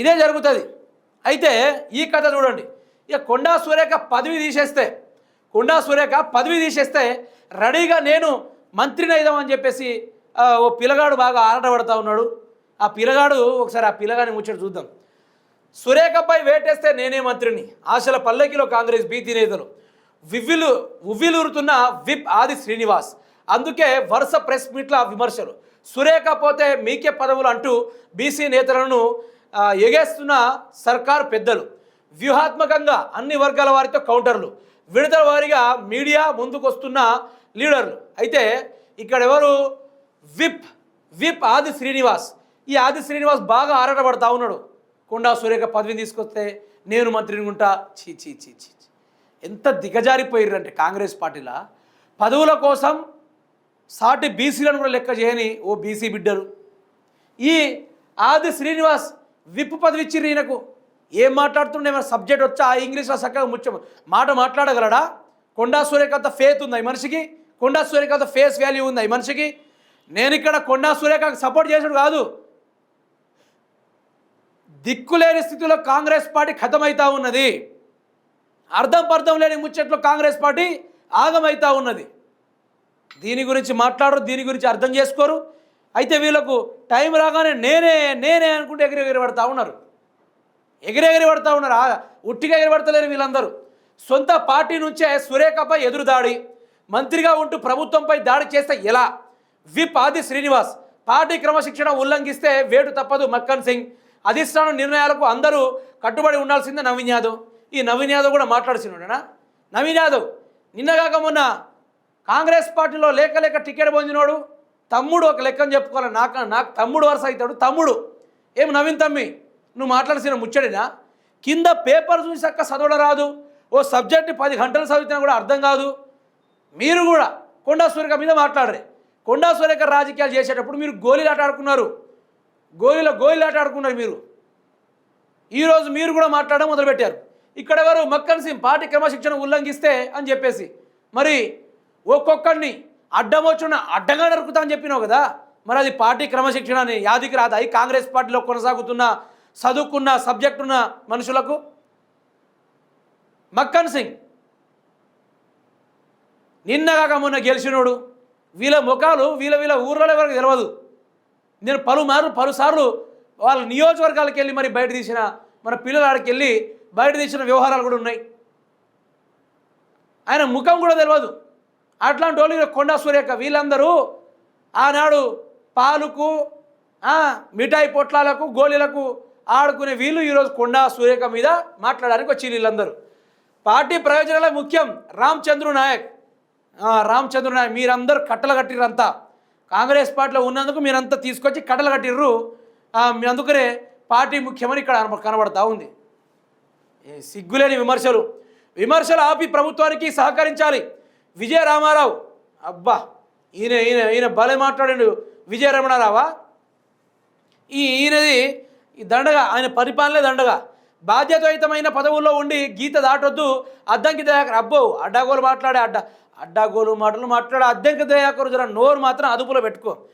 ఇదే జరుగుతుంది. అయితే ఈ కథ చూడండి. ఇక కొండా సురేఖ పదవి తీసేస్తే రెడీగా నేను మంత్రిని అయిదామని చెప్పేసి ఓ పిల్లగాడు బాగా ఆరాటపడతా ఉన్నాడు. ఆ పిల్లగాడు ఒకసారి ఆ పిల్లగాని ముచ్చట చూద్దాం. సురేఖపై వేటేస్తే నేనే మంత్రిని, ఆశల పల్లకిలో కాంగ్రెస్ బీసీ నేతలు, ఉవ్విలూరుతున్న విప్ ఆది శ్రీనివాస్. అందుకే వరుస ప్రెస్ మీట్ల విమర్శలు. సురేఖ పోతే మీకే పదవులు అంటూ బీసీ నేతలను ఎగేస్తున్న సర్కారు పెద్దలు. వ్యూహాత్మకంగా అన్ని వర్గాల వారితో కౌంటర్లు. విడతల వారీగా మీడియా ముందుకొస్తున్న లీడర్లు. అయితే ఇక్కడ ఎవరు? విప్ ఆది శ్రీనివాస్. ఈ ఆది శ్రీనివాస్ బాగా ఆరాటపడతా ఉన్నాడు. కొండా సురేఖ పదవిని తీసుకొస్తే నేను మంత్రిని ఉంటా. చీ చీ చీ చీ ఎంత దిగజారిపోయారంటే కాంగ్రెస్ పార్టీలో పదవుల కోసం సాటి బీసీలను కూడా లెక్క చేయని ఓ బీసీ బిడ్డలు. ఈ ఆది శ్రీనివాస్ విప్ పదవి ఇచ్చిర్రు ఈయనకు. ఏం మాట్లాడుతుండే? ఏమైనా సబ్జెక్ట్ వచ్చా? ఆ ఇంగ్లీష్లో చక్కగా మాట మాట్లాడగలడా? కొండా సురేఖ అంత ఫేత్ ఉందా ఈ మనిషికి? కొండా సురేఖ అంత ఫేస్ వాల్యూ ఉందా ఈ మనిషికి? నేను ఇక్కడ కొండా సురేఖకు సపోర్ట్ చేసాడు కాదు. దిక్కులేని స్థితిలో కాంగ్రెస్ పార్టీ ఖతమవుతా ఉన్నది. అర్థం లేని ముచ్చట్లో కాంగ్రెస్ పార్టీ ఆగమవుతా ఉన్నది. దీని గురించి మాట్లాడరు, దీని గురించి అర్థం చేసుకోరు. అయితే వీళ్ళకు టైం రాగానే నేనే అనుకుంటే ఎగిరి పడతా ఉన్నారు. ఉట్టిగా ఎగిరిపడతలేరు వీళ్ళందరూ. సొంత పార్టీ నుంచే సురేఖపై ఎదురుదాడి. మంత్రిగా ఉంటూ ప్రభుత్వంపై దాడి చేస్తే ఎలా? విప్ ఆది శ్రీనివాస్. పార్టీ క్రమశిక్షణ ఉల్లంఘిస్తే వేటు తప్పదు మక్కన్ సింగ్. అధిష్టానం నిర్ణయాలకు అందరూ కట్టుబడి ఉండాల్సిందే నవీన్ యాదవ్. ఈ నవీన్ యాదవ్ కూడా మాట్లాడుతున్నాడనా? నవీన్ యాదవ్ నిన్నగాక మొన్న కాంగ్రెస్ పార్టీలో లేక టికెట్ పొందినోడు. తమ్ముడు ఒక లెక్కని చెప్పుకోవాలి. నాకు తమ్ముడు వరుస అవుతాడు. తమ్ముడు ఏం నవీన్ తమ్మి నువ్వు మాట్లాడాల్సిన ముచ్చడినా? కింద పేపర్ చూసి చక్క చదవడం రాదు. ఓ సబ్జెక్ట్ 10 గంటలు చదివినా కూడా అర్థం కాదు. మీరు కూడా కొండా సురేఖ మీద మాట్లాడరే. కొండా సురేఖ రాజకీయాలు చేసేటప్పుడు మీరు గోళీలాట ఆడుకున్నారు. గోళీలాట ఆడుకున్నారు మీరు. ఈరోజు మీరు కూడా మాట్లాడడం మొదలుపెట్టారు. ఇక్కడ ఎవరు? మక్కన్ సింగ్ పార్టీ క్రమశిక్షణ ఉల్లంఘిస్తే అని చెప్పేసి మరి ఒక్కొక్కడిని అడ్డంగా నరుకుతా అని చెప్పినావు కదా. మరి అది పార్టీ క్రమశిక్షణ అని యాదికి రాదు. అవి కాంగ్రెస్ పార్టీలో కొనసాగుతున్న చదువుకున్న సబ్జెక్ట్ ఉన్న మనుషులకు. మక్కన్ సింగ్ నిన్నగాక మొన్న గెలిచినోడు. వీళ్ళ ముఖాలు వీళ్ళ ఊర్లో ఎవరికి తెలియదు. నేను పలుసార్లు వాళ్ళ నియోజకవర్గాలకు వెళ్ళి మరి బయట తీసిన మన పిల్లల ఆడికి వెళ్ళి బయట తీసిన వ్యవహారాలు కూడా ఉన్నాయి. ఆయన ముఖం కూడా తెలియదు. అట్లాంటి వాళ్ళు కొండా సురేఖ వీళ్ళందరూ ఆనాడు పాలుకు మిఠాయి పొట్లాలకు గోళీలకు ఆడుకునే వీళ్ళు ఈరోజు కొండా సురేఖ మీద మాట్లాడడానికి వచ్చి వీళ్ళందరూ. పార్టీ ప్రయోజనాలే ముఖ్యం. రామచంద్ర నాయక్ మీరందరూ కట్టలు కట్టిర్రంతా. కాంగ్రెస్ పార్టీలో ఉన్నందుకు మీరంతా తీసుకొచ్చి కట్టలు కట్టిర్రు. అందుకనే పార్టీ ముఖ్యమని ఇక్కడ కనబడతా ఉంది. సిగ్గులేని విమర్శలు ఆపి ప్రభుత్వానికి సహకరించాలి. విజయ రామారావు. అబ్బా ఈయన భలే మాట్లాడాడు. విజయ రమణారావా? ఈయనది దండగా, ఆయన పరిపాలనే దండగా. బాధ్యతాయుతమైన పదవుల్లో ఉండి గీత దాటొద్దు. అద్దంకి దయాకర్. అబ్బో అడ్డాగోలు మాట్లాడే అడ్డాగోలు మాటలు మాట్లాడే అద్దంకి దయాకర్ జర నోరు మాత్రం అదుపులో పెట్టుకో.